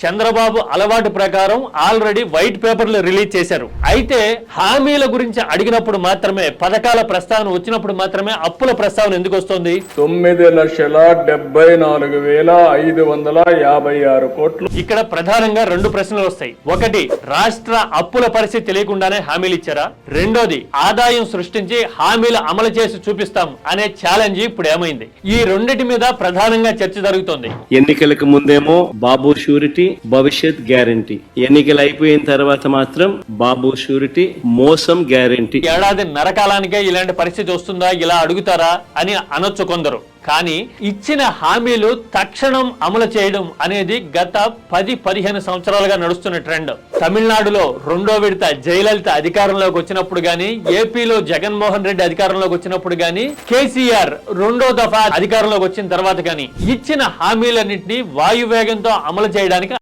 చంద్రబాబు అలవాటు ప్రకారం already white పేపర్లు రిలీజ్ చేశారు. అయితే హామీల గురించి అడిగినప్పుడు మాత్రమే, పథకాల ప్రస్తావన వచ్చినప్పుడు మాత్రమే అప్పుల ప్రస్తావన ఎందుకు వస్తుంది? 9,74,556 కోట్లు. ఇక్కడ ప్రధానంగా రెండు ప్రశ్నలు వస్తాయి. ఒకటి, రాష్ట్ర అప్పుల పరిస్థితి తెలియకుండానే హామీలు ఇచ్చారా? రెండోది, ఆదాయం సృష్టించి హామీలు అమలు చేసి చూపిస్తాం అనే ఛాలెంజ్ ఇప్పుడు ఏమైంది? ఈ రెండిటి మీద ప్రధానంగా చర్చ జరుగుతోంది. ఎన్నికలకు ముందేమో బాబు షూరిటీ, భవిష్యత్ గ్యారంటీ. ఎన్నికలు అయిపోయిన తర్వాత మాత్రం బాబు షూరిటీ, మోసం గ్యారంటీ. ఏడాది నరకాలానికే ఇలాంటి పరిస్థితి వస్తుందా, ఇలా అడుగుతారా అని అనొచ్చు కొందరు. కానీ ఇచ్చిన హామీలు తక్షణం అమలు చేయడం అనేది గత 10-15 సంవత్సరాలుగా నడుస్తున్న ట్రెండ్. తమిళనాడులో రెండో విడత జయలలిత అధికారంలోకి వచ్చినప్పుడు గానీ, ఏపీలో జగన్మోహన్ రెడ్డి అధికారంలోకి వచ్చినప్పుడు గానీ, కేసీఆర్ రెండో దఫా అధికారంలోకి వచ్చిన తర్వాత గానీ ఇచ్చిన హామీలన్నింటినీ వాయువేగంతో అమలు చేయడానికి